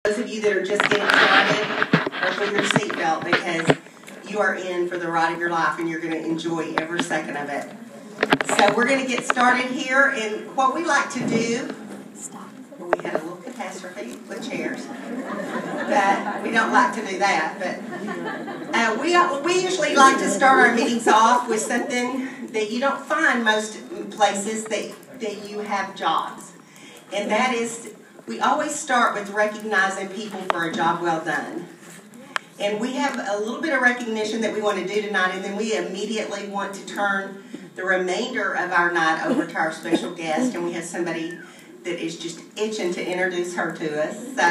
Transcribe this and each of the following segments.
Those of you that are just getting started, buckle your seatbelt because you are in for the ride of your life and you're going to enjoy every second of it. So we're going to get started here, and what we like to do, we had a little catastrophe with chairs, but we don't like to do that. But we usually like to start our meetings off with something that you don't find most places that you have jobs, and that is, we always start with recognizing people for a job well done. And we have a little bit of recognition that we want to do tonight, and then we immediately want to turn the remainder of our night over to our special guest, and we have somebody that is just itching to introduce her to us. So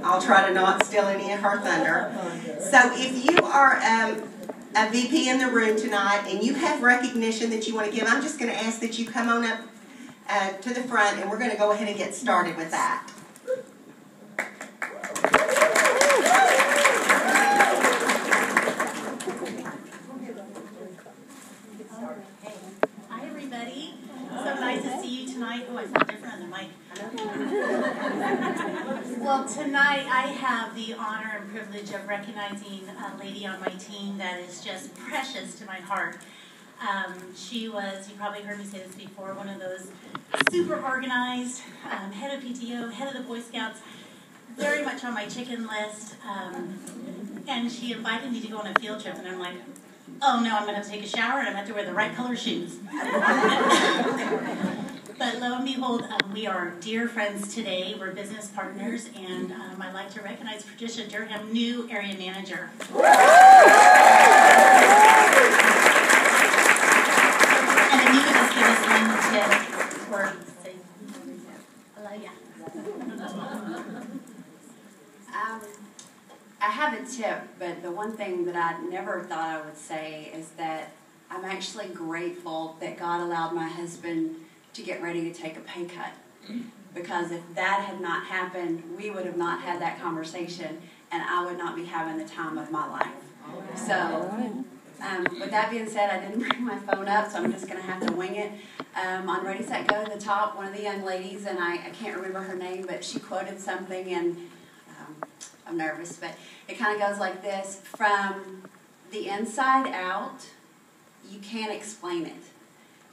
I'll try to not steal any of her thunder. So if you are a VP in the room tonight and you have recognition that you want to give, I'm just going to ask that you come on up to the front, and we're going to go ahead and get started with that. Hi, everybody. So nice to see you tonight. Oh, I sound different on the mic. Well, tonight I have the honor and privilege of recognizing a lady on my team that is just precious to my heart. She was, you probably heard me say this before, one of those super organized, head of PTO, head of the Boy Scouts, very much on my chicken list. And she invited me to go on a field trip, and I'm like, oh no, I'm going to have to take a shower and I'm going to have to wear the right color shoes. But lo and behold, we are dear friends today. We're business partners, and I'd like to recognize Patricia Durham, new area manager. And then you can just give us one tip or say, hello, yeah. I have a tip, but the one thing that I never thought I would say is that I'm actually grateful that God allowed my husband to get ready to take a pay cut. Because if that had not happened, we would have not had that conversation, and I would not be having the time of my life. So, with that being said, I didn't bring my phone up, so I'm just going to have to wing it. On Ready, Set, Go to the top, one of the young ladies, and I can't remember her name, but she quoted something, and I'm nervous, but it kind of goes like this: from the inside out, you can't explain it.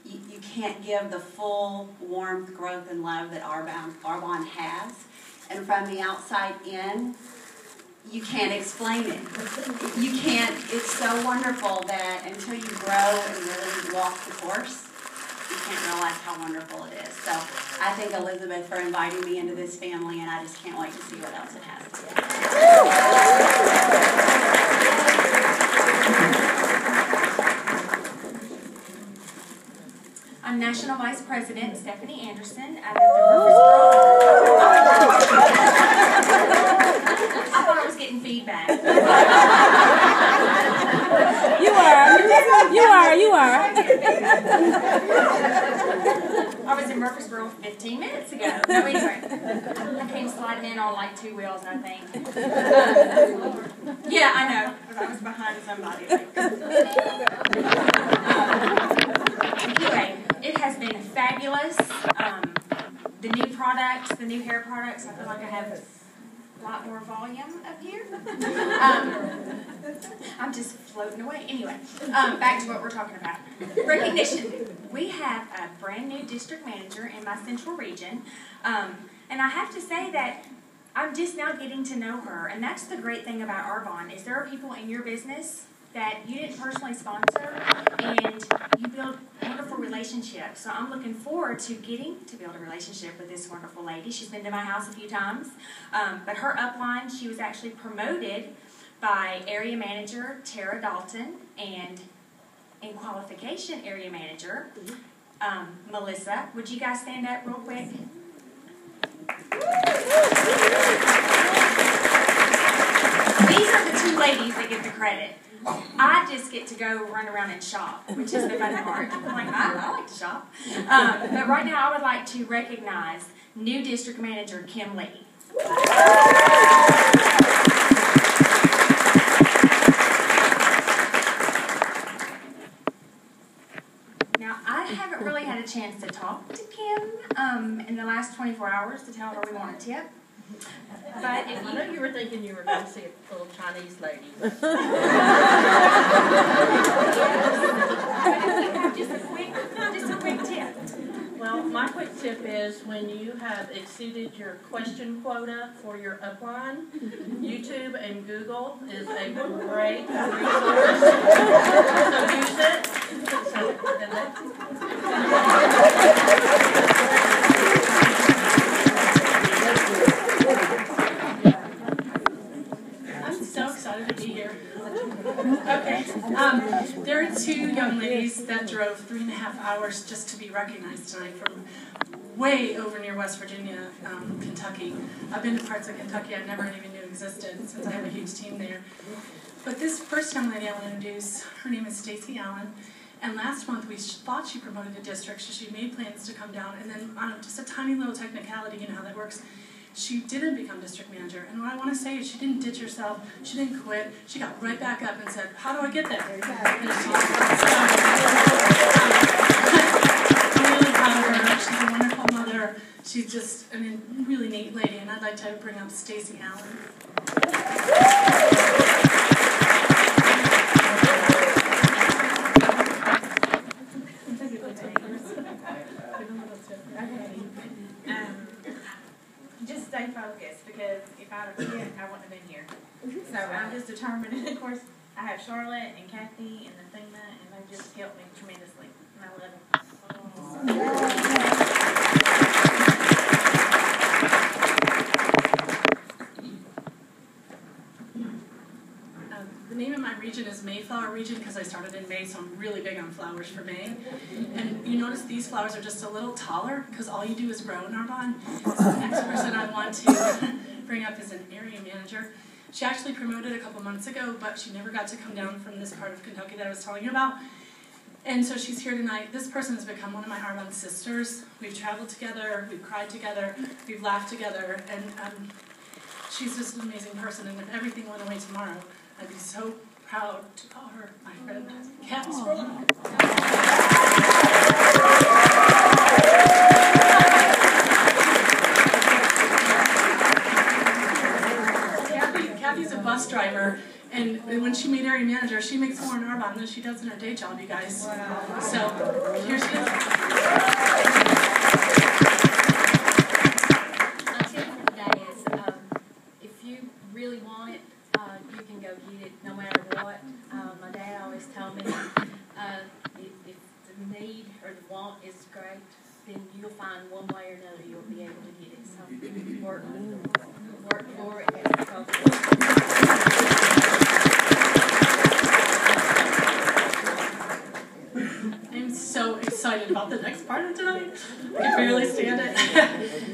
You can't give the full warmth, growth, and love that Arbonne has. And from the outside in, you can't explain it. You can't. It's so wonderful that until you grow and really walk the course, you can't realize how wonderful it is. So I thank Elizabeth for inviting me into this family, and I just can't wait to see what else it has to I'm National Vice President Stephanie Anderson out of the Murfreesboro. I thought I was getting feedback. You are. I was in Murfreesboro 15 minutes ago. No, anyway, I came sliding in on like 2 wheels, I think. Yeah, I know, but I was behind somebody. Anyway, it has been fabulous. The new products, the new hair products, I feel like I have a lot more volume up here. I'm just floating away. Anyway, back to what we're talking about. Recognition. We have a brand new district manager in my central region, and I have to say that I'm just now getting to know her, and that's the great thing about Arbonne, is there are people in your business that you didn't personally sponsor, and you build wonderful relationships. So I'm looking forward to getting to build a relationship with this wonderful lady. She's been to my house a few times, but her upline, she was actually promoted by area manager Tara Dalton, and in qualification area manager Melissa. Would you guys stand up real quick? These are the two ladies that get the credit. I just get to go run around and shop, which is the fun part. I'm like, I like to shop. But right now I would like to recognize new district manager Kim Lee. Now, I haven't really had a chance to talk to Kim in the last 24 hours to tell her we want a tip. But if I know you were thinking you were going to see a little Chinese lady. just a quick tip. Well, my quick tip is when you have exceeded your question quota for your upline, YouTube and Google is a great resource. So use it. I'm so excited to be here. Okay, there are two young ladies that drove 3.5 hours just to be recognized tonight from way over near West Virginia, Kentucky. I've been to parts of Kentucky I never even knew existed since I have a huge team there. But this first young lady I want to introduce, her name is Stacy Allen. And last month we thought she promoted a district, so she made plans to come down. And then on just a tiny little technicality, you know how that works, she didn't become district manager. And what I want to say is she didn't ditch herself, she didn't quit, she got right back up and said, how do I get there? And I'm really proud of her. She's a wonderful mother. She's just a really neat lady, and I'd like to bring up Stacy Allen. Just stay focused, because if I'd have quit, I wouldn't have been here. So I'm just determined, and of course, I have Charlotte and Kathy and Athena, and they've just helped me tremendously, and I love them. The name of my region is Mayflower region because I started in May, so I'm really big on flowers for May. And you notice these flowers are just a little taller because all you do is grow in Arbonne. So the next person I want to bring up is an area manager. She actually promoted a couple months ago, but she never got to come down from this part of Kentucky that I was telling you about. And so she's here tonight. This person has become one of my Arbonne sisters. We've traveled together, we've cried together, we've laughed together, and she's just an amazing person. And if everything went away tomorrow, I'd be so proud to call her my friend, Kathy. Kathy's a bus driver, and when she made area manager, she makes more in Arbonne than she does in her day job, you guys. Wow. So, here she is. My tip for today is, if you really want it, you can go get it no matter what. My dad always told me, if the need or the want is great, then you'll find one way or another you'll be able to get it. So work for it. I'm so excited about the next part of tonight. I can barely stand it.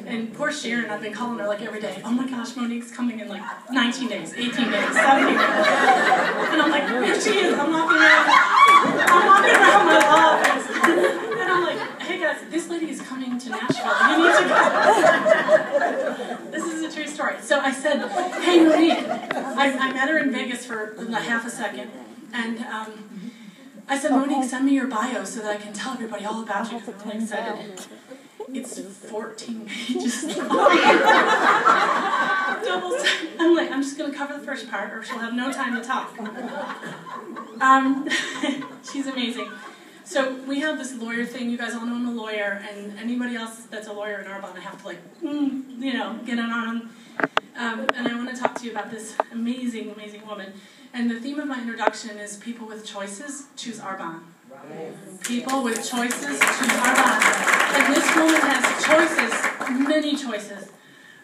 And poor Sharon, I've been calling her like every day. Oh my gosh, Monique's coming in like 19 days, 18 days, 17 days. And I'm like, here she is. I'm walking around my office. And I'm like, hey guys, this lady is coming to Nashville. You need to come. This is a true story. So I said, hey Monique, I met her in Vegas for half a second. And I said, Monique, send me your bio so that I can tell everybody all about you because I'm really excited. It's 14 pages long. I'm like, I'm just going to cover the first part or she'll have no time to talk. She's amazing. So we have this lawyer thing. You guys all know I'm a lawyer, and anybody else that's a lawyer in Arbonne, I have to get in on them. And I want to talk to you about this amazing, amazing woman. And the theme of my introduction is people with choices, choose Arbonne. People with choices, choose Arbonne. And this woman has choices, many choices.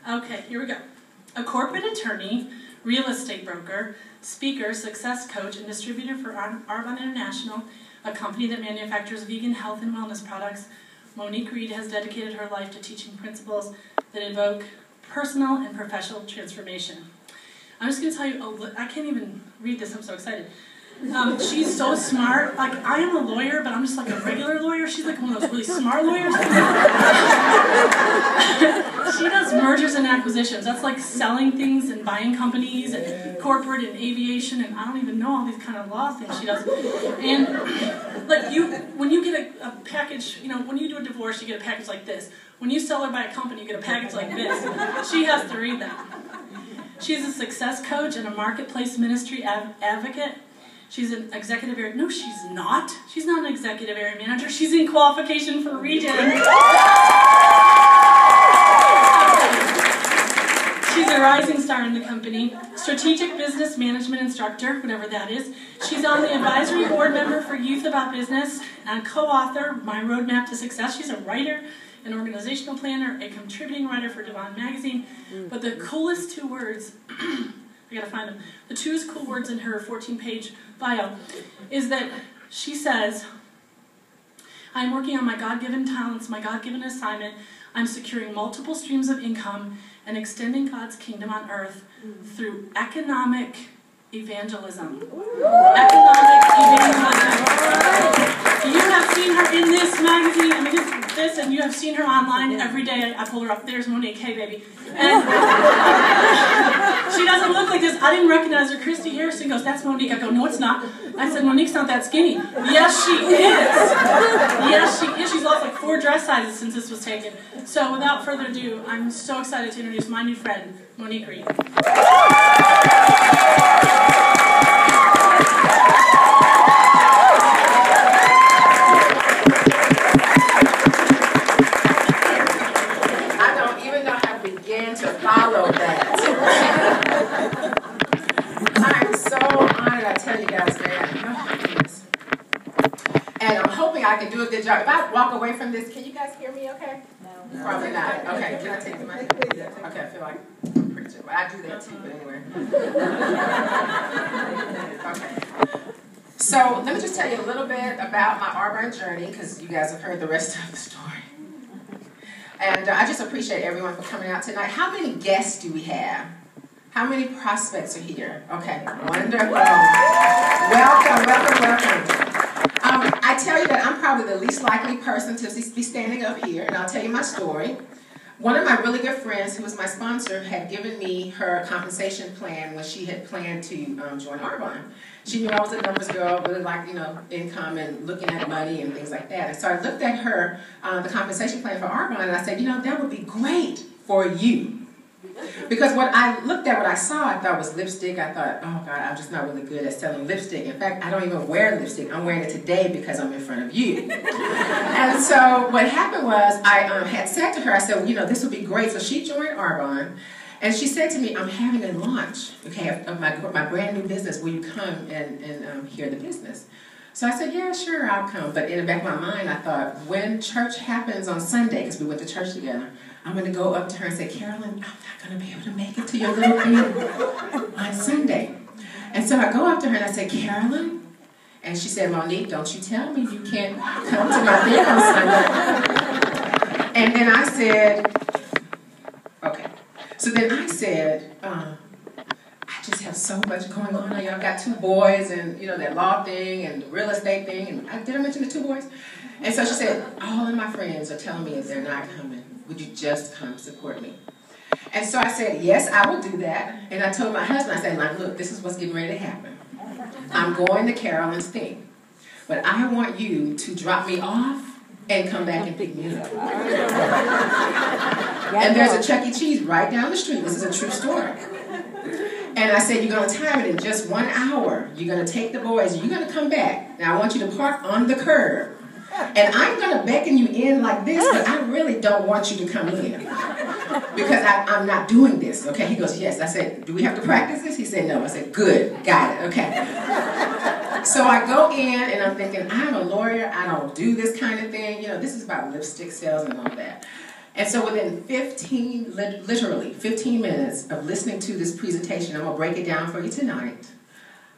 Okay, here we go. A corporate attorney, real estate broker, speaker, success coach, and distributor for Arbonne International, a company that manufactures vegan health and wellness products, Monique Reed has dedicated her life to teaching principles that evoke personal and professional transformation. I'm just going to tell you, I can't even read this, I'm so excited. She's so smart. Like, I am a lawyer, but I'm just like a regular lawyer. She's like one of those really smart lawyers. She does mergers and acquisitions. That's like selling things and buying companies and corporate and aviation, and I don't even know all these kind of law things she does. And like when you get a package, when you do a divorce, you get a package like this. When you sell her by a company, you get a package like this. She has to read that. She's a success coach and a marketplace ministry advocate. She's an executive area. No, she's not. She's not an executive area manager. She's in qualification for region. She's a rising star in the company. Strategic business management instructor, whatever that is. She's on the advisory board member for Youth About Business and co-author My Roadmap to Success. She's a writer, an organizational planner, a contributing writer for Devon Magazine. But the coolest two words, I gotta find them, the two cool words in her 14-page bio is that she says, I'm working on my God-given talents, my God-given assignment. I'm securing multiple streams of income and extending God's kingdom on earth through economic evangelism. Economic evangelism. You have seen her in this magazine, I mean this, and you have seen her online every day. I pull her up, there's Monique, hey baby. And she doesn't look like this. I didn't recognize her. Christy Harrison goes, that's Monique. I go, no it's not. I said, Monique's not that skinny. Yes she is. Yes she is. She's lost like 4 dress sizes since this was taken. So without further ado, I'm so excited to introduce my new friend, Monique Reed. Follow that. I'm so honored, I tell you guys, man. And I'm hoping I can do a good job. If I walk away from this, can you guys hear me okay? No. Probably not. Okay, can I take the mic? Okay, I feel like I'm pretty sure. I do that too, but anyway. Okay. So let me just tell you a little bit about my Arbonne journey, because you guys have heard the rest of the story. And I just appreciate everyone for coming out tonight. How many guests do we have? How many prospects are here? Okay, wonderful. Welcome, welcome, welcome. I tell you that I'm probably the least likely person to be standing up here, and I'll tell you my story. One of my really good friends, who was my sponsor, had given me her compensation plan when she had planned to join Arbonne. She knew I was a numbers girl, really liked, income and looking at money and things like that. And so I looked at her, the compensation plan for Arbonne, and I said, that would be great for you. Because what I saw, I thought was lipstick. I thought, oh God, I'm just not really good at selling lipstick. In fact, I don't even wear lipstick. I'm wearing it today because I'm in front of you. And so what happened was, I had said to her, I said, this would be great. So she joined Arbonne, and she said to me, I'm having a launch, okay, of my brand new business. Will you come and hear the business? So I said, yeah, sure, I'll come. But in the back of my mind, I thought, when church happens on Sunday, because we went to church together, I'm going to go up to her and say, Carolyn, I'm not going to be able to make it to your little thing on Sunday. And so I go up to her and I say, Carolyn? And she said, Monique, don't you tell me you can't come to my thing on Sunday. And then I said, okay. So then I said, I just have so much going on. I've got 2 boys and, that law thing and the real estate thing. And did I mention the 2 boys? And so she said, all of my friends are telling me if they're not coming, would you just come support me? And so I said, yes, I will do that. And I told my husband, I said, look, this is what's getting ready to happen. I'm going to Carolyn's thing. But I want you to drop me off and come back and pick me up. And there's a Chuck E. Cheese right down the street. This is a true story. And I said, you're going to time it in just 1 hour. You're going to take the boys, and you're going to come back. Now I want you to park on the curb. And I'm going to beckon you in like this, but I really don't want you to come in. Because I'm not doing this, okay? He goes, yes. I said, do we have to practice this? He said, no. I said, good, got it, okay. So I go in, and I'm thinking, I'm a lawyer. I don't do this kind of thing. This is about lipstick sales and all that. And so within literally 15 minutes of listening to this presentation, I'm going to break it down for you tonight,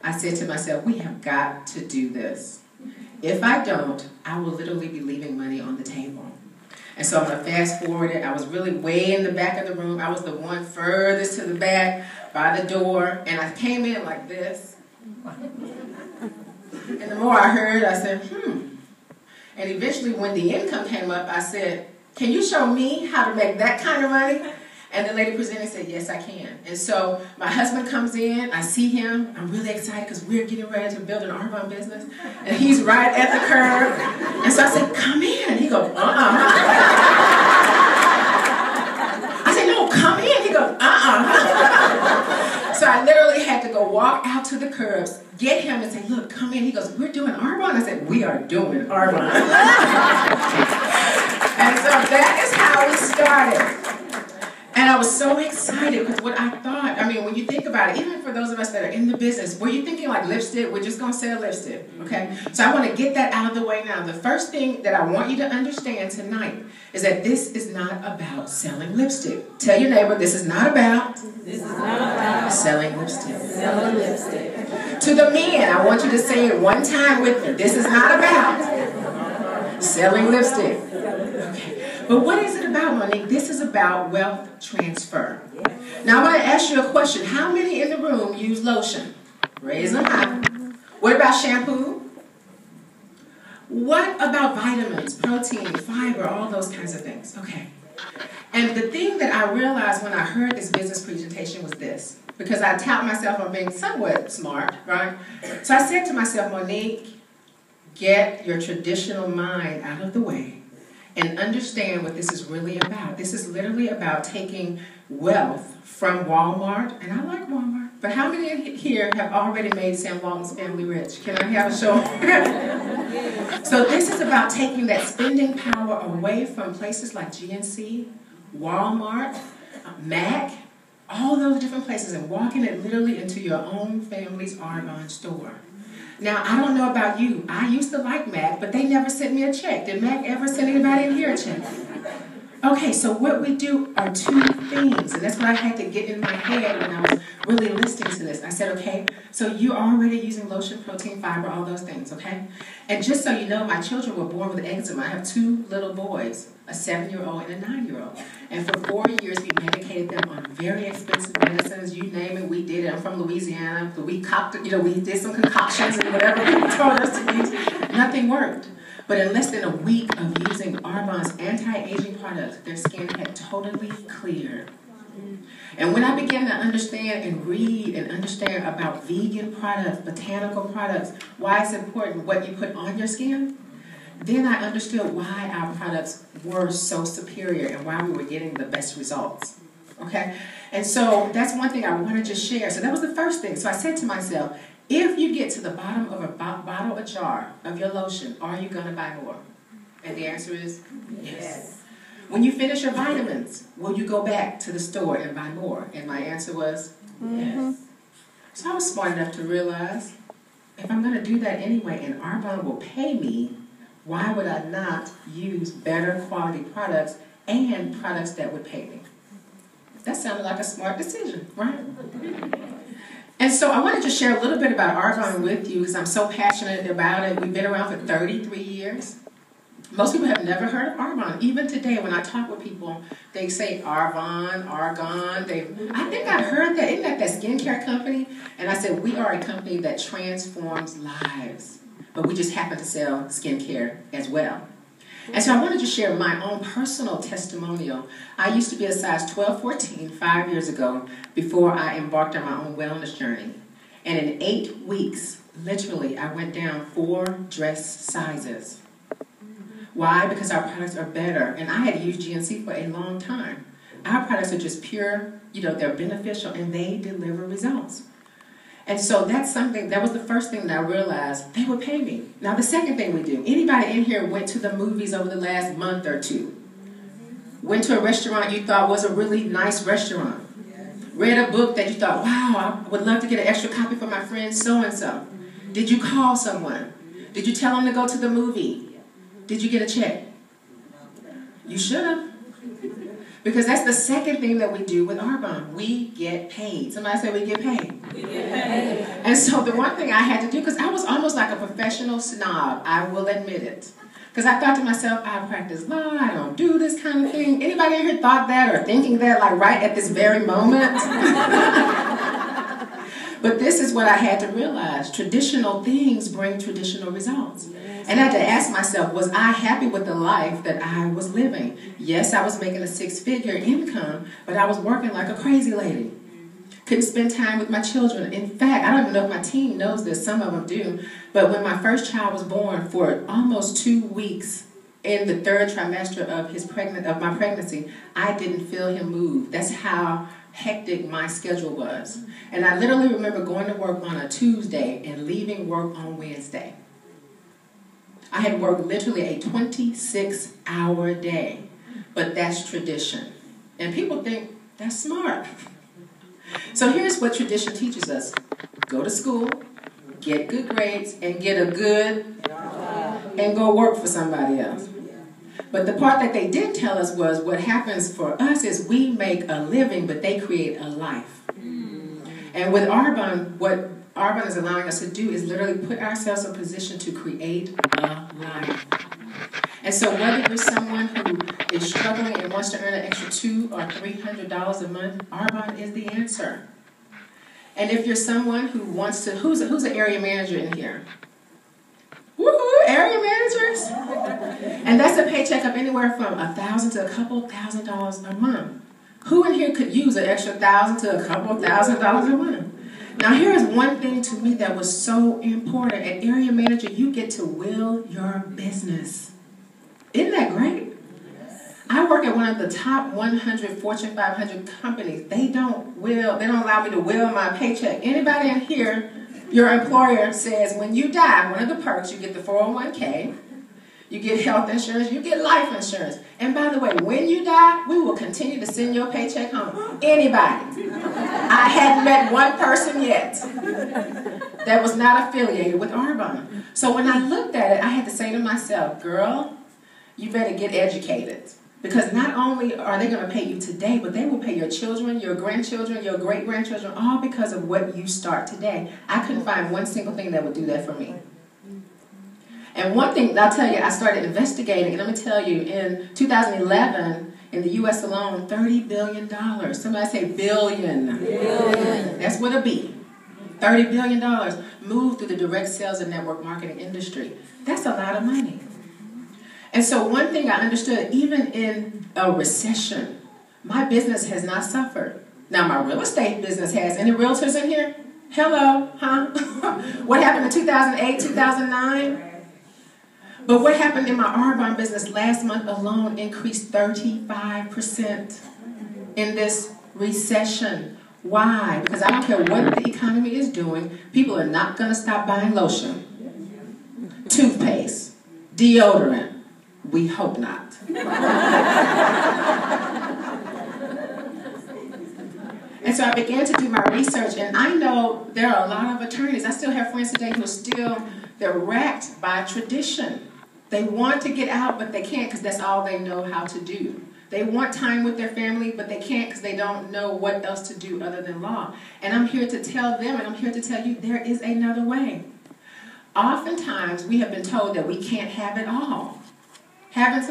I said to myself, we have got to do this. If I don't, I will literally be leaving money on the table. And so I'm going to fast forward it. I was really way in the back of the room. I was the one furthest to the back by the door. And I came in like this. And the more I heard, I said, And eventually when the income came up, I said, can you show me how to make that kind of money? And the lady presenting said, yes, I can. And so my husband comes in, I see him, I'm really excited because we're getting ready to build an Arbonne business. And he's right at the curb. And so I said, come in. And he goes, walk out to the curbs, get him and say, look, come in. He goes, we're doing Arbonne. I said, we are doing Arbonne. And so that is how we started. And I was so excited because what I thought, I mean, when you think about it, even for those of us that are in the business, were you thinking like lipstick? We're just going to sell lipstick, okay? So I want to get that out of the way now. The first thing that I want you to understand tonight is that this is not about selling lipstick. Tell your neighbor, this is not about selling lipstick. Selling lipstick. To the men, I want you to say it one time with me. This is not about selling lipstick. Okay. But what is it about, Monique? This is about wealth transfer. Now, I want to ask you a question. How many in the room use lotion? Raise them high. What about shampoo? What about vitamins, protein, fiber, all those kinds of things? Okay. And the thing that I realized when I heard this business presentation was this, because I tout myself on being somewhat smart, right? So I said to myself, Monique, get your traditional mind out of the way and understand what this is really about. This is literally about taking wealth from Walmart, and I like Walmart, but how many here have already made Sam Walton's family rich? Can I have a show? So this is about taking that spending power away from places like GNC, Walmart, Mac, all those different places, and walking it literally into your own family's Arbonne store. Now, I don't know about you. I used to like Mac, but they never sent me a check. Did Mac ever send anybody in here a check? Okay, so what we do are two things, and that's what I had to get in my head when I was really listening to this. I said, okay, so you're already using lotion, protein, fiber, all those things, okay? And just so you know, my children were born with eczema. I have two little boys, a 7-year-old and a 9-year-old. And for 4 years, we medicated them on very expensive medicines. You name it, we did it. I'm from Louisiana. So we did some concoctions and whatever people told us to use. Nothing worked. But in less than a week of using Arbonne's anti-aging products, their skin had totally cleared. And when I began to understand and read and understand about vegan products, botanical products, why it's important what you put on your skin, then I understood why our products were so superior and why we were getting the best results. Okay? And so that's one thing I wanted to share. So that was the first thing. So I said to myself, if you get to the bottom of a bottle or jar of your lotion, are you going to buy more? And the answer is yes. When you finish your vitamins, will you go back to the store and buy more? And my answer was yes. So I was smart enough to realize, if I'm going to do that anyway and Arbonne will pay me, why would I not use better quality products and products that would pay me? That sounded like a smart decision, right? And so I wanted to share a little bit about Arbonne with you because I'm so passionate about it. We've been around for 33 years. Most people have never heard of Arbonne. Even today, when I talk with people, they say Arbonne, Argon. I think I heard that. Isn't that skincare company? And I said, we are a company that transforms lives. But we just happen to sell skincare as well. And so I wanted to share my own personal testimonial. I used to be a size 12, 14, 5 years ago, before I embarked on my own wellness journey. And in 8 weeks, literally, I went down 4 dress sizes. Why? Because our products are better. And I had used GNC for a long time. Our products are just pure, they're beneficial, and they deliver results. And so that's something, that was the first thing that I realized, they would pay me. Now the second thing we do, anybody in here went to the movies over the last month or two? Went to a restaurant you thought was a really nice restaurant? Read a book that you thought, wow, I would love to get an extra copy for my friend so-and-so. Did you call someone? Did you tell them to go to the movie? Did you get a check? You should have. Because that's the second thing that we do with Arbonne. We get paid. Somebody say we get paid. We get paid. And so the one thing I had to do, because I was almost like a professional snob, I will admit it. Because I thought to myself, I practice law, I don't do this kind of thing. Anybody in here thought that or thinking that like right at this very moment? But this is what I had to realize. Traditional things bring traditional results. And I had to ask myself, was I happy with the life that I was living? Yes, I was making a 6-figure income, but I was working like a crazy lady. Couldn't spend time with my children. In fact, I don't even know if my team knows this, some of them do, but when my first child was born, for almost 2 weeks in the 3rd trimester of my pregnancy, I didn't feel him move. That's how hectic my schedule was. And I literally remember going to work on a Tuesday and leaving work on Wednesday. I had worked literally a 26-hour day, but that's tradition. And people think that's smart. So here's what tradition teaches us. Go to school, get good grades, and get a good job, and go work for somebody else. But the part that they didn't tell us was what happens for us is we make a living, but they create a life. And with Arbonne, what Arbonne is allowing us to do is literally put ourselves in a position to create a life. And so whether you're someone who is struggling and wants to earn an extra $200 or $300 a month, Arbonne is the answer. And if you're someone who wants to, who's an area manager in here? Woohoo, area managers! And that's a paycheck of anywhere from $1,000 to a couple $1,000s a month. Who in here could use an extra $1,000 to a couple $1,000s a month? Now here is one thing to me that was so important. At area manager, you get to will your business. Isn't that great? I work at one of the top 100 Fortune 500 companies. They don't allow me to will my paycheck. Anybody in here, your employer says when you die, one of the perks, you get the 401k, you get health insurance, you get life insurance. And by the way, when you die, we will continue to send your paycheck home. Anybody. I hadn't met one person yet that was not affiliated with Arbonne. So when I looked at it, I had to say to myself, girl, you better get educated. Because not only are they going to pay you today, but they will pay your children, your grandchildren, your great-grandchildren, all because of what you start today. I couldn't find one single thing that would do that for me. And one thing, I'll tell you, I started investigating, and let me tell you, in 2011, in the U.S. alone, $30 billion. Somebody say billion. Billion. That's with a B. $30 billion moved through the direct sales and network marketing industry. That's a lot of money. And so one thing I understood, even in a recession, my business has not suffered. Now my real estate business has. Any realtors in here? Hello, huh? What happened in 2008, 2009? But what happened in my Arbonne business last month alone increased 35% in this recession. Why? Because I don't care what the economy is doing, people are not going to stop buying lotion, toothpaste, deodorant. We hope not. And so I began to do my research, and I know there are a lot of attorneys. I still have friends today who are they're racked by tradition. They want to get out, but they can't because that's all they know how to do. They want time with their family, but they can't because they don't know what else to do other than law. And I'm here to tell them, and I'm here to tell you, there is another way. Oftentimes, we have been told that we can't have it all. Has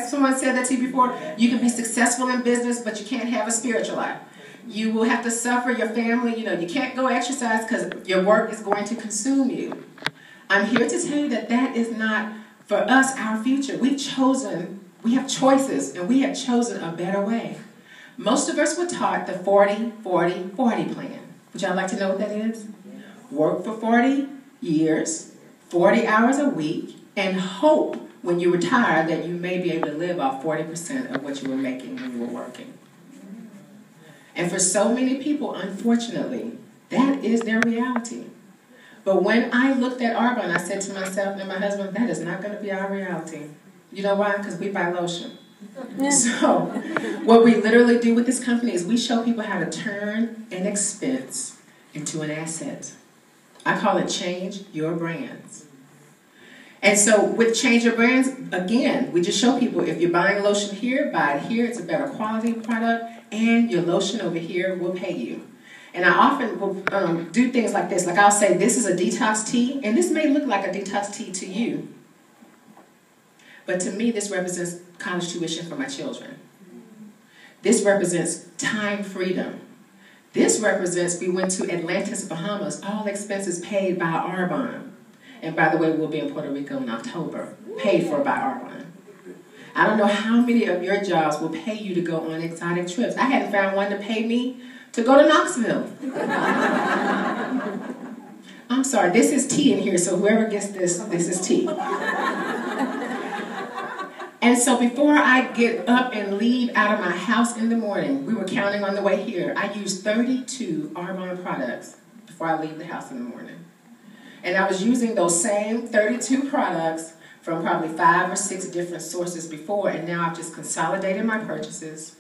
someone said that to you before? You can be successful in business, but you can't have a spiritual life. You will have to suffer your family. You can't go exercise because your work is going to consume you. I'm here to tell you that that is not, for us, our future. We have choices, and we have chosen a better way. Most of us were taught the 40-40-40 plan. Would y'all like to know what that is? Work for 40 years, 40 hours a week, and hope when you retire that you may be able to live off 40% of what you were making when you were working. And for so many people, unfortunately, that is their reality. But when I looked at Arbonne, I said to myself and my husband, that is not going to be our reality. You know why? Because we buy lotion. So what we literally do with this company is we show people how to turn an expense into an asset. I call it Change Your Brands. And so with Change Your Brands, again, we just show people if you're buying lotion here, buy it here. It's a better quality product, and your lotion over here will pay you. And I often will do things like this. Like I'll say, this is a detox tea, and this may look like a detox tea to you. But to me, this represents college tuition for my children. This represents time freedom. This represents, we went to Atlantis, Bahamas, all expenses paid by Arbonne. And by the way, we'll be in Puerto Rico in October, paid for by Arbonne. I don't know how many of your jobs will pay you to go on exotic trips. I hadn't found one to pay me to go to Knoxville. I'm sorry, this is tea in here, so whoever gets this, this is tea. And so before I get up and leave out of my house in the morning, we were counting on the way here, I used 32 Arbonne products before I leave the house in the morning. And I was using those same 32 products from probably 5 or 6 different sources before, and now I've just consolidated my purchases,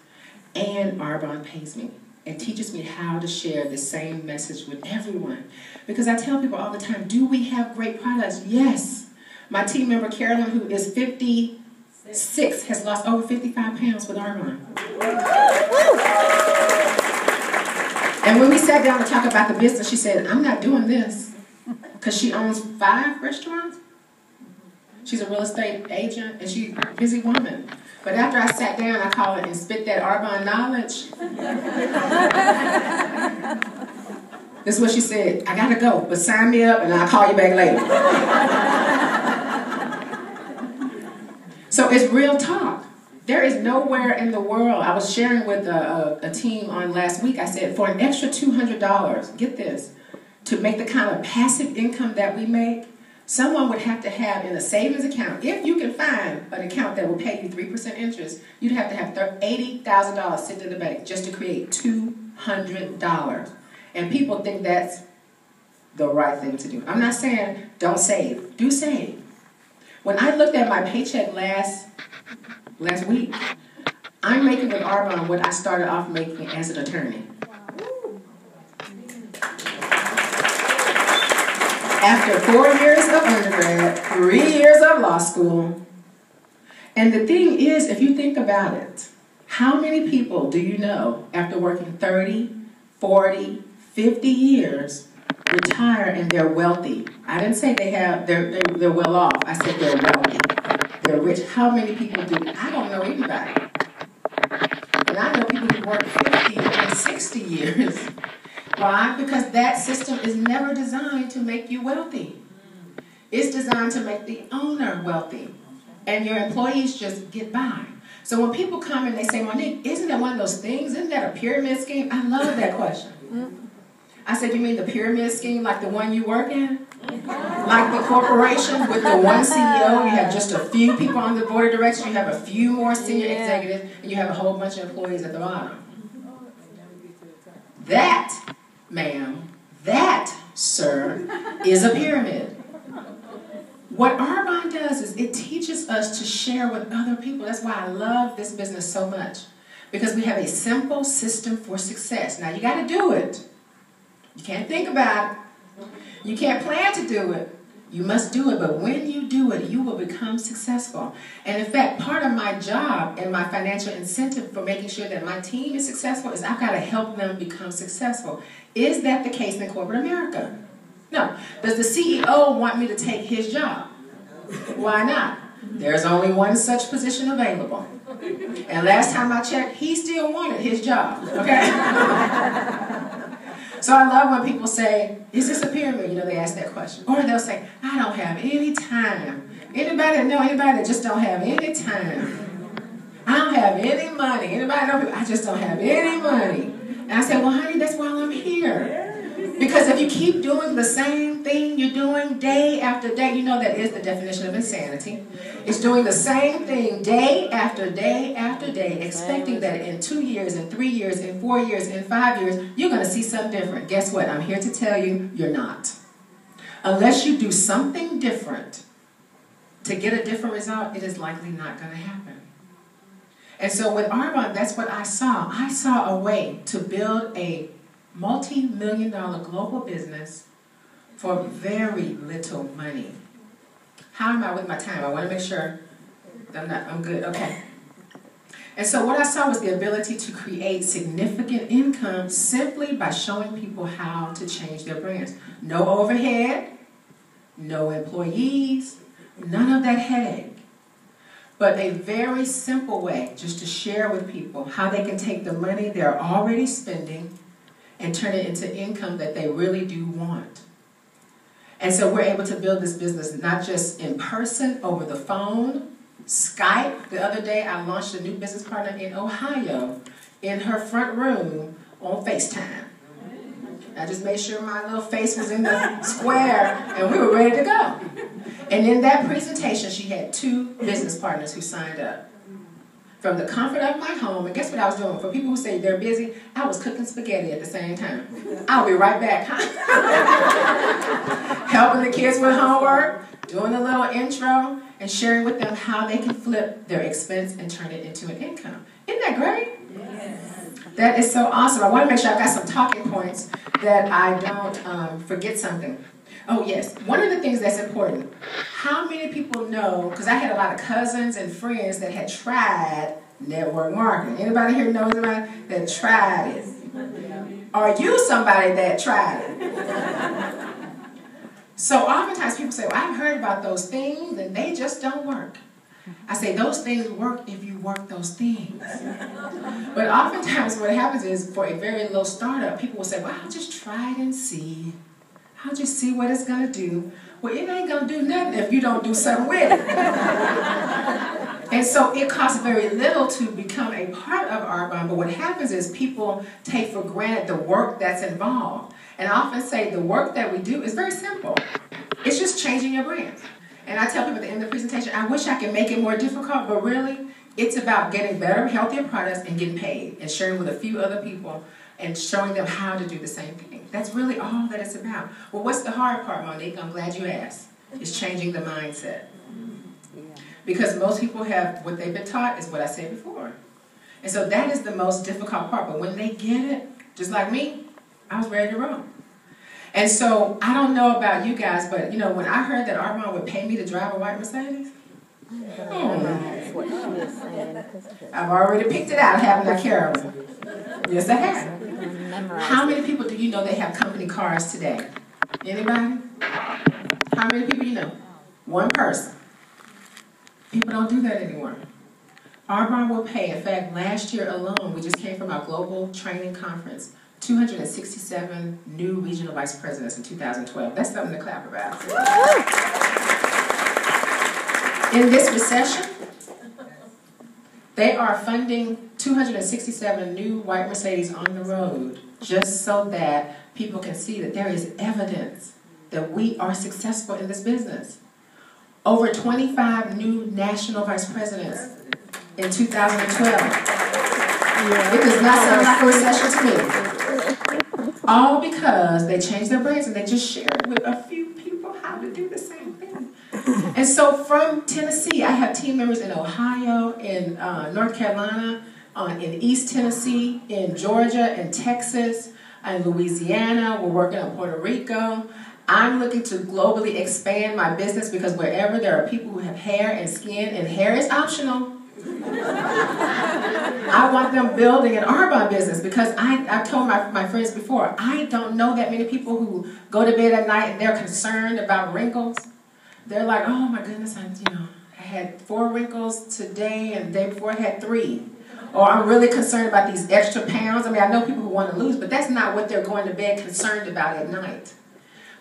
and Arbonne pays me and teaches me how to share the same message with everyone. Because I tell people all the time, do we have great products? Yes. My team member Carolyn, who is 56, has lost over 55 pounds with Arbonne. And when we sat down to talk about the business, she said, I'm not doing this. Because she owns 5 restaurants. She's a real estate agent, and she's a busy woman. But after I sat down, I called it and spit that Arbonne knowledge. This is what she said, I gotta go, but sign me up and I'll call you back later. So it's real talk. There is nowhere in the world, I was sharing with a team on last week, I said, for an extra $200, get this, to make the kind of passive income that we make, someone would have to have in a savings account, if you can find an account that will pay you 3% interest, you'd have to have $80,000 sitting in the bank just to create $200. And people think that's the right thing to do. I'm not saying don't save. Do save. When I looked at my paycheck last week, I'm making with Arbonne what I started off making as an attorney. After 4 years of undergrad, 3 years of law school. And the thing is, if you think about it, how many people do you know after working 30, 40, 50 years retire and they're wealthy? I didn't say they're well off. I said they're wealthy. They're rich. How many people do? I don't know anybody. And I know people who work 50 and 60 years. Why? Because that system is never designed to make you wealthy. It's designed to make the owner wealthy. And your employees just get by. So when people come and they say, Monique, isn't that one of those things? Isn't that a pyramid scheme? I love that question. I said, you mean the pyramid scheme like the one you work in? Like the corporation with the one CEO, you have just a few people on the board of directors, you have a few more senior executives, and you have a whole bunch of employees at the bottom. That, ma'am, that, sir, is a pyramid. What Arbonne does is it teaches us to share with other people. That's why I love this business so much. Because we have a simple system for success. Now, you got to do it. You can't think about it. You can't plan to do it. You must do it. But when you do it, you will become successful. And in fact, part of my job and my financial incentive for making sure that my team is successful is I've got to help them become successful. Is that the case in corporate America? No. Does the CEO want me to take his job? Why not? There's only one such position available. And last time I checked, he still wanted his job. Okay? So I love when people say, is this a pyramid? You know, they ask that question. Or they'll say, I don't have any time. Anybody that just don't have any time. I don't have any money. Anybody know? I just don't have any money. And I say, well, honey, that's why I'm here. Because if you keep doing the same thing you're doing day after day, you know that is the definition of insanity. It's doing the same thing day after day after day, expecting that in 2 years, in 3 years, in 4 years, in 5 years, you're going to see something different. Guess what? I'm here to tell you, you're not. Unless you do something different to get a different result, it is likely not going to happen. And so with Arbonne, that's what I saw. I saw a way to build a multi-million-dollar global business for very little money. How am I with my time? I want to make sure that I'm good. Okay. And so what I saw was the ability to create significant income simply by showing people how to change their brands. No overhead, no employees, none of that headache. But a very simple way just to share with people how they can take the money they're already spending and turn it into income that they really do want. And so we're able to build this business not just in person, over the phone, Skype. The other day I launched a new business partner in Ohio in her front room on FaceTime. I just made sure my little face was in the square and we were ready to go. And in that presentation, she had 2 business partners who signed up. From the comfort of my home, and guess what I was doing? For people who say they're busy, I was cooking spaghetti at the same time. I'll be right back. Helping the kids with homework, doing a little intro, and sharing with them how they can flip their expense and turn it into an income. Isn't that great? Yes. That is so awesome. I want to make sure I've got some talking points that I don't forget something. Oh yes, one of the things that's important, how many people know, because I had a lot of cousins and friends that had tried network marketing. Anybody here knows anybody that tried it? Are you somebody that tried it? So oftentimes people say, well, I've heard about those things and they just don't work. I say those things work if you work those things. But oftentimes what happens is for a very low startup, people will say, well, I'll just try it and see. I'll just see what it's going to do. Well, it ain't going to do nothing if you don't do something with it. And so it costs very little to become a part of Arbonne, but what happens is people take for granted the work that's involved. And I often say the work that we do is very simple. It's just changing your brand. And I tell people at the end of the presentation, I wish I could make it more difficult, but really, it's about getting better, healthier products and getting paid and sharing with a few other people and showing them how to do the same thing. That's really all that it's about. Well, what's the hard part, Monique? I'm glad you asked. It's changing the mindset. Because most people have, what they've been taught is what I said before. And so that is the most difficult part. But when they get it, just like me, I was ready to roll. And so I don't know about you guys, but you know, when I heard that Arbonne would pay me to drive a white Mercedes, I've already picked it out, haven't I, Carolyn? Yes, I have. How many people do you know they have company cars today? Anybody? How many people you know? One person. People don't do that anymore. Arbonne will pay. In fact, last year alone, we just came from our global training conference, 267 new regional vice presidents in 2012. That's something to clap about. In this recession, they are funding 267 new white Mercedes on the road just so that people can see that there is evidence that we are successful in this business. Over 25 new national vice presidents in 2012. It does not sound like a recession to me. All because they changed their brands and they just shared with a few people how to do the same thing. And so from Tennessee, I have team members in Ohio, in North Carolina, in East Tennessee, in Georgia, in Texas, in Louisiana. We're working on Puerto Rico. I'm looking to globally expand my business because wherever there are people who have hair and skin, and hair is optional, I want them building an Arbonne business because I've told my friends before, I don't know that many people who go to bed at night and they're concerned about wrinkles. They're like, oh my goodness, I had 4 wrinkles today and the day before I had 3. Or I'm really concerned about these extra pounds. I mean, I know people who want to lose, but that's not what they're going to bed concerned about at night.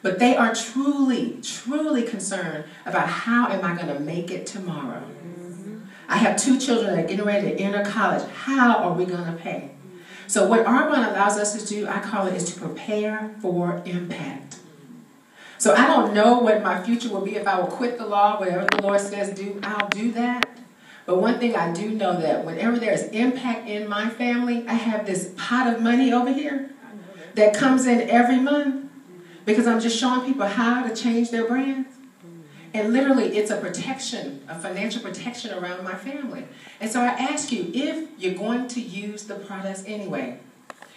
But they are truly, truly concerned about how am I going to make it tomorrow. I have 2 children that are getting ready to enter college. How are we going to pay? So what Arbonne allows us to do, I call it, is to prepare for impact. So I don't know what my future will be if I will quit the law, whatever the Lord says do, I'll do that. But one thing I do know that whenever there is impact in my family, I have this pot of money over here that comes in every month because I'm just showing people how to change their brands. And literally, it's a protection, a financial protection around my family. And so I ask you, if you're going to use the products anyway,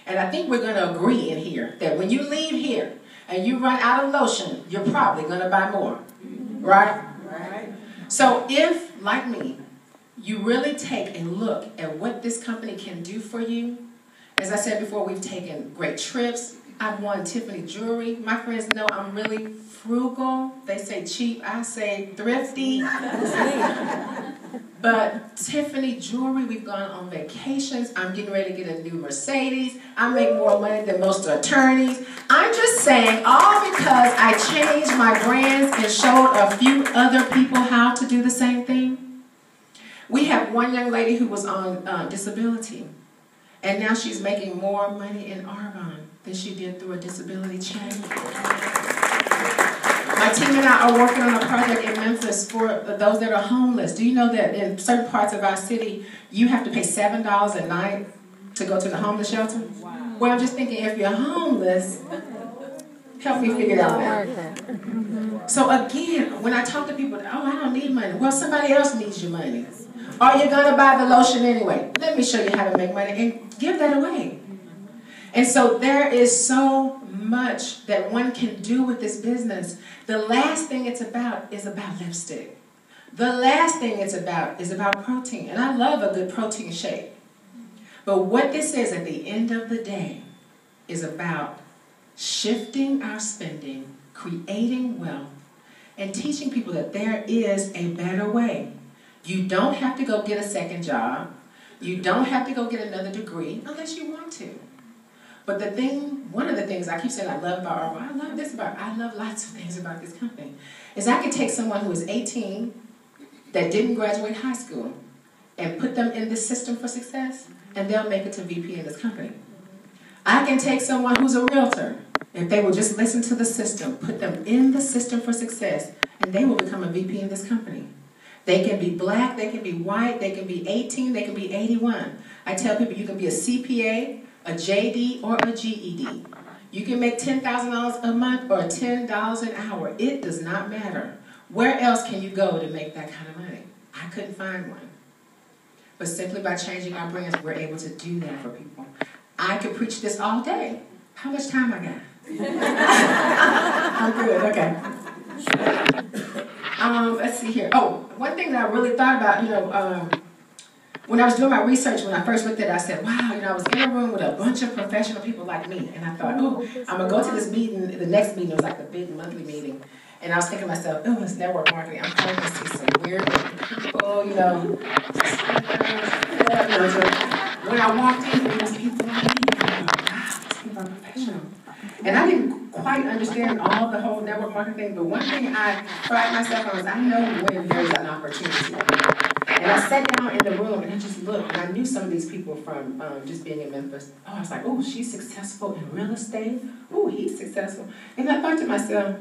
and I think we're going to agree in here that when you leave here and you run out of lotion, you're probably going to buy more, right? Right. So if, like me, you really take a look at what this company can do for you, as I said before, we've taken great trips. I've worn Tiffany jewelry. My friends know I'm really frugal. They say cheap, I say thrifty. But Tiffany jewelry, we've gone on vacations. I'm getting ready to get a new Mercedes. I make more money than most attorneys. I'm just saying, all because I changed my brands and showed a few other people how to do the same thing. We have one young lady who was on disability, and now she's making more money in Arbonne than she did through a disability check. My team and I are working on a project in Memphis for those that are homeless. Do you know that in certain parts of our city, you have to pay $7 a night to go to the homeless shelter? Wow. Well, I'm just thinking, if you're homeless, help me figure that out. So again, when I talk to people, oh, I don't need money. Well, somebody else needs your money. Are you going to buy the lotion anyway? Let me show you how to make money and give that away. And so there is so much that one can do with this business. The last thing it's about is about lipstick. The last thing it's about is about protein. And I love a good protein shake. But what this is at the end of the day is about shifting our spending, creating wealth, and teaching people that there is a better way. You don't have to go get a second job. You don't have to go get another degree unless you want to. But one of the things I keep saying I love about Arbonne, I love lots of things about this company, is I can take someone who is 18 that didn't graduate high school and put them in this system for success, and they'll make it to VP in this company. I can take someone who's a realtor, if they will just listen to the system, put them in the system for success, and they will become a VP in this company. They can be black, they can be white, they can be 18, they can be 81. I tell people you can be a CPA, a JD, or a GED. You can make $10,000 a month or $10 an hour. It does not matter. Where else can you go to make that kind of money? I couldn't find one. But simply by changing our brands, we're able to do that for people. I could preach this all day. How much time I got? I'm good, okay. Let's see here. Oh, one thing that I really thought about, when I was doing my research, when I first looked at it, I said, wow, I was in a room with a bunch of professional people like me. And I thought, oh, I'm going to go to this meeting. The next meeting was like the big monthly meeting. And I was thinking to myself, oh, it's network marketing. I'm probably going to see some weird people, when I walked in, there was people like me. I thought, wow, these people are professional. And I didn't quite understand all the whole network marketing thing, but one thing I pride myself on is I know when there's an opportunity. And I sat down in the room and I just looked, and I knew some of these people from just being in Memphis. Oh, I was like, oh, she's successful in real estate. Oh, he's successful. And I thought to myself,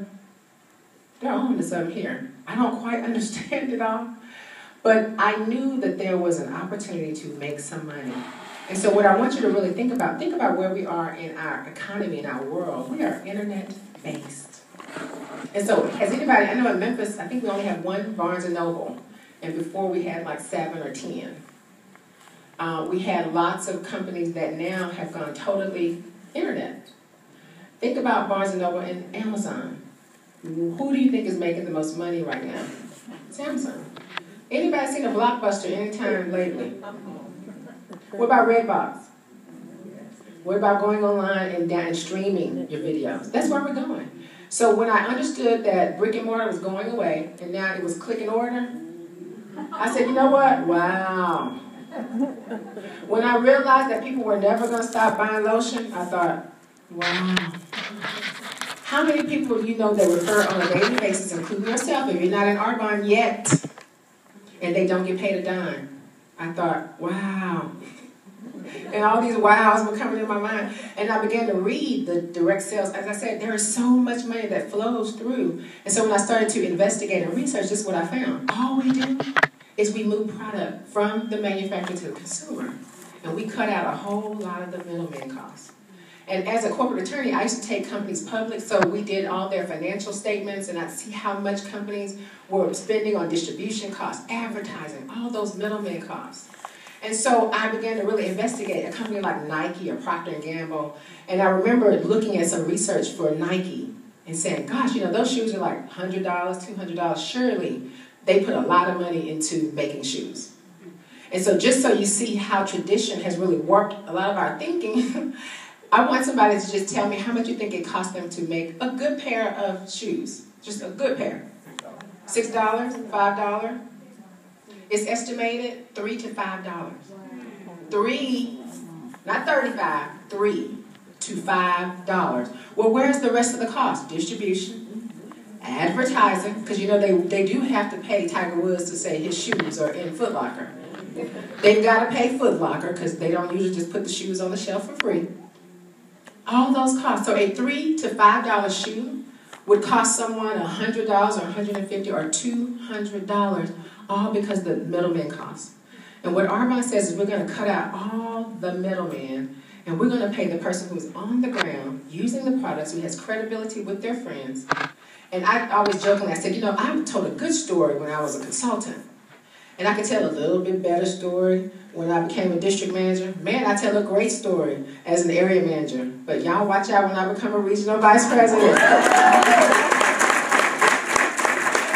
they're all in the same here. I don't quite understand it all, but I knew that there was an opportunity to make some money. And so what I want you to really think about where we are in our economy, in our world. We are internet-based. And so has anybody, I know in Memphis, I think we only have one Barnes & Noble. And before we had like 7 or 10. We had lots of companies that now have gone totally internet. Think about Barnes & Noble and Amazon. Who do you think is making the most money right now? It's Amazon. Anybody seen a Blockbuster anytime lately? What about Redbox? What about going online and streaming your videos? That's where we're going. So when I understood that brick and mortar was going away and now it was click and order, I said, you know what? Wow. When I realized that people were never going to stop buying lotion, I thought, wow. How many people do you know that refer on a daily basis, including yourself, if you're not in Arbonne yet, and they don't get paid a dime? I thought, wow. And all these wows were coming in my mind. And I began to read the direct sales. As I said, there is so much money that flows through. And so when I started to investigate and research, this is what I found. All we do is we move product from the manufacturer to the consumer. And we cut out a whole lot of the middleman costs. And as a corporate attorney, I used to take companies public, so we did all their financial statements, and I'd see how much companies were spending on distribution costs, advertising, all those middleman costs. And so I began to really investigate a company like Nike or Procter & Gamble, and I remember looking at some research for Nike and saying, gosh, those shoes are like $100, $200. Surely they put a lot of money into making shoes. And so just so you see how tradition has really warped a lot of our thinking, I want somebody to just tell me how much you think it cost them to make a good pair of shoes. Just a good pair. $6, $5? It's estimated $3 to $5. 3, not 35, $3 to $5. Well, where's the rest of the cost? Distribution, advertising, because they do have to pay Tiger Woods to say his shoes are in Foot Locker. They've got to pay Foot Locker because they don't usually just put the shoes on the shelf for free. All those costs. So a $3 to $5 shoe would cost someone $100 or $150 or $200, all because of the middleman costs. And what Arbonne says is we're going to cut out all the middlemen, and we're going to pay the person who's on the ground using the products, who has credibility with their friends. And I always jokingly, I said, you know, I told a good story when I was a consultant. And I could tell a little bit better story when I became a district manager. Man, I tell a great story as an area manager. But y'all watch out when I become a regional vice president.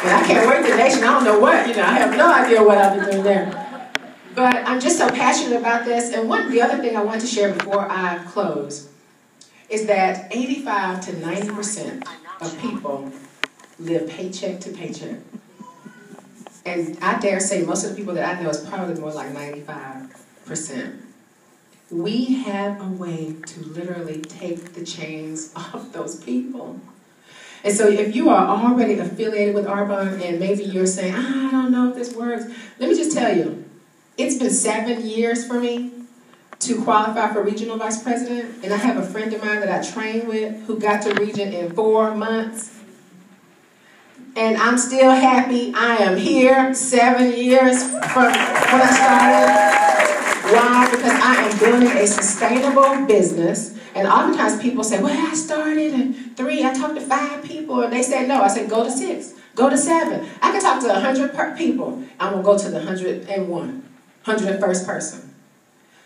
And I can't wait the nation, I don't know what, you know, I have no idea what I'll be doing there. But I'm just so passionate about this. And the other thing I want to share before I close is that 85 to 90% of people live paycheck to paycheck. And I dare say most of the people that I know is probably more like 95%. We have a way to literally take the chains off those people. And so if you are already affiliated with Arbonne and maybe you're saying, I don't know if this works, let me just tell you, it's been 7 years for me to qualify for regional vice president. And I have a friend of mine that I trained with who got to region in 4 months. And I'm still happy. I am here 7 years from when I started. Why? Because I am building a sustainable business. And oftentimes people say, well, I started at 3. I talked to 5 people. And they said, no. I said, go to 6. Go to 7. I can talk to 100 people. I'm going to go to the 101, 101st person.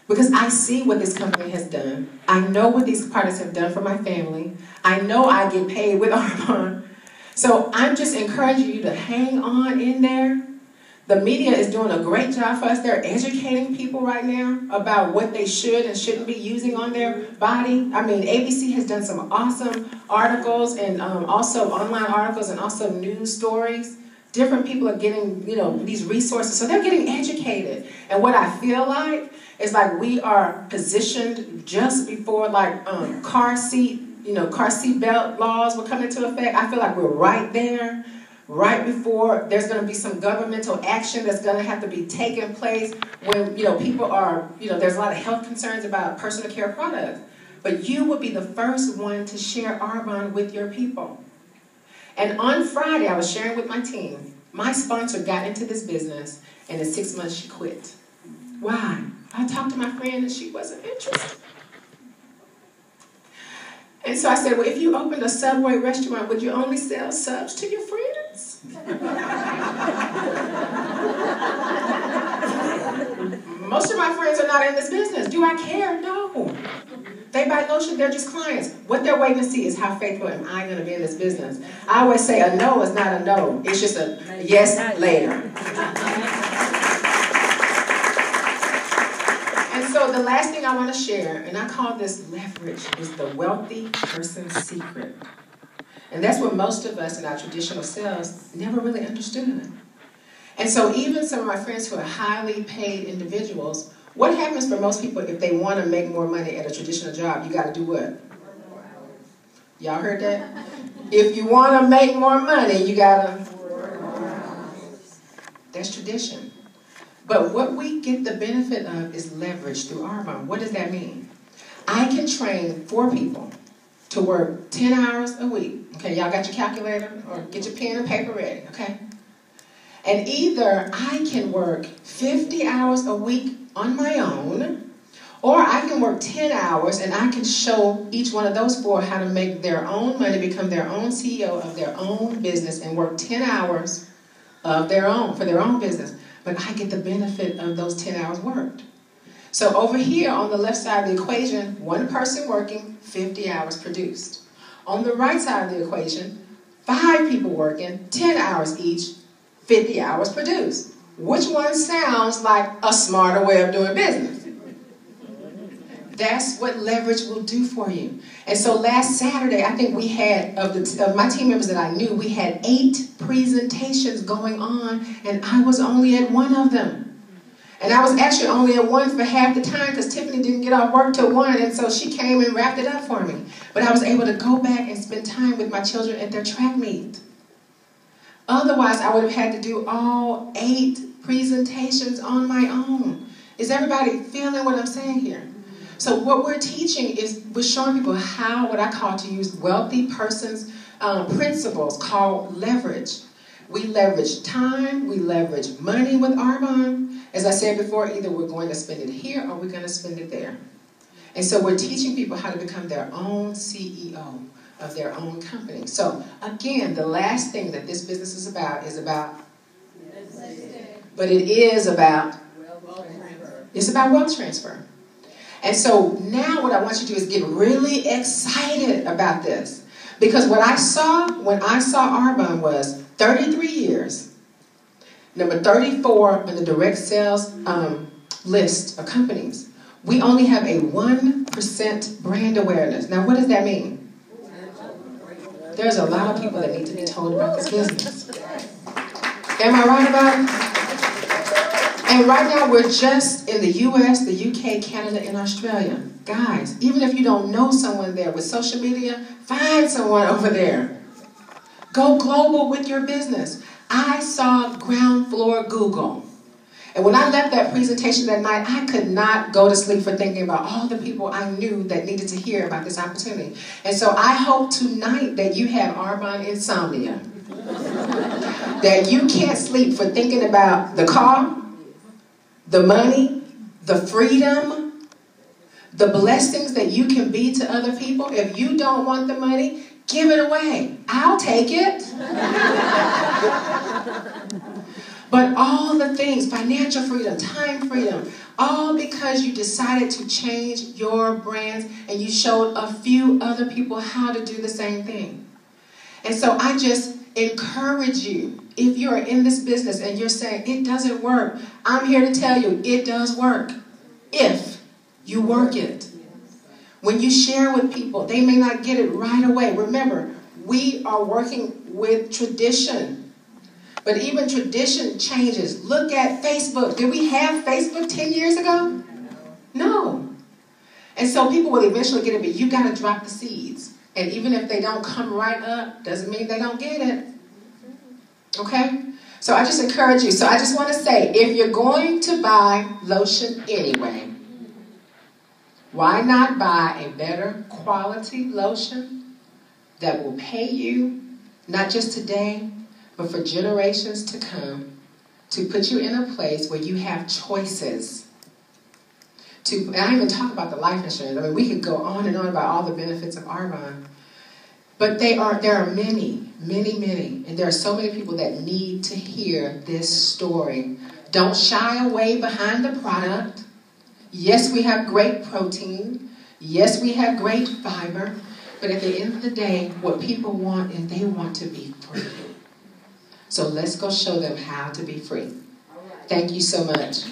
Because I see what this company has done. I know what these products have done for my family. I know I get paid with Arbonne. So I'm just encouraging you to hang on in there. The media is doing a great job for us. They're educating people right now about what they should and shouldn't be using on their body. I mean, ABC has done some awesome articles and also online articles and also news stories. Different people are getting, you know, these resources. So they're getting educated. And what I feel like is like we are positioned just before like car seat belt laws will come into effect. I feel like we're right there, right before there's going to be some governmental action that's going to have to be taking place when, you know, people are, you know, there's a lot of health concerns about personal care products. But you will be the first one to share Arbonne with your people. And on Friday, I was sharing with my team, my sponsor got into this business, and in 6 months she quit. Why? I talked to my friend and she wasn't interested. And so I said, well, if you opened a Subway restaurant, would you only sell subs to your friends? Most of my friends are not in this business. Do I care? No. They buy lotion, they're just clients. What they're waiting to see is how faithful am I going to be in this business. I always say a no is not a no. It's just a yes later. And so the last thing I want to share, and I call this leverage, is the wealthy person's secret. And that's what most of us in our traditional sales never really understood. And so even some of my friends who are highly paid individuals, what happens for most people if they want to make more money at a traditional job? You got to do what? Y'all heard that? If you want to make more money, you got to... That's tradition. But what we get the benefit of is leverage through Arbonne. What does that mean? I can train 4 people to work 10 hours a week. Okay, y'all got your calculator? Or get your pen and paper ready, okay? And either I can work 50 hours a week on my own, or I can work 10 hours and I can show each one of those 4 how to make their own money, become their own CEO of their own business, and work 10 hours of their own, for their own business. But I get the benefit of those 10 hours worked. So over here on the left side of the equation, 1 person working, 50 hours produced. On the right side of the equation, 5 people working, 10 hours each, 50 hours produced. Which one sounds like a smarter way of doing business? That's what leverage will do for you. And so last Saturday, I think we had, of my team members that I knew, we had 8 presentations going on, and I was only at 1 of them. And I was actually only at 1 for half the time because Tiffany didn't get off work till 1, and so she came and wrapped it up for me. But I was able to go back and spend time with my children at their track meet. Otherwise, I would have had to do all 8 presentations on my own. Is everybody feeling what I'm saying here? So what we're teaching is we're showing people how, what I call, to use wealthy person's principles called leverage. We leverage time, we leverage money with Arbonne. As I said before, either we're going to spend it here or we're going to spend it there. And so we're teaching people how to become their own CEO of their own company. So again, the last thing that this business is about, but it is about, it's about wealth transfer. And so now what I want you to do is get really excited about this. Because what I saw when I saw Arbonne was 33 years, number 34 on the direct sales list of companies. We only have a 1% brand awareness. Now, what does that mean? There's a lot of people that need to be told about this business. Am I right about it? And right now, we're just in the US, the UK, Canada, and Australia. Guys, even if you don't know someone there with social media, find someone over there. Go global with your business. I saw ground floor Google. And when I left that presentation that night, I could not go to sleep for thinking about all the people I knew that needed to hear about this opportunity. And so I hope tonight that you have Arbonne insomnia. That you can't sleep for thinking about the car, the money, the freedom, the blessings that you can be to other people. If you don't want the money, give it away. I'll take it. But all the things, financial freedom, time freedom, all because you decided to change your brands and you showed a few other people how to do the same thing. And so I just encourage you, if you are in this business and you're saying, it doesn't work, I'm here to tell you, it does work if you work it. When you share with people, they may not get it right away. Remember, we are working with tradition. But even tradition changes. Look at Facebook. Did we have Facebook 10 years ago? No. And so people will eventually get it, but you got to drop the seeds. And even if they don't come right up, doesn't mean they don't get it. Okay? So I just encourage you. So I just want to say, if you're going to buy lotion anyway, why not buy a better quality lotion that will pay you, not just today, but for generations to come, to put you in a place where you have choices. And I even talk about the life insurance. I mean, we could go on and on about all the benefits of Arbonne. But there are many, many, many. And there are so many people that need to hear this story. Don't shy away behind the product. Yes, we have great protein. Yes, we have great fiber. But at the end of the day, what people want is they want to be free. So let's go show them how to be free. Thank you so much.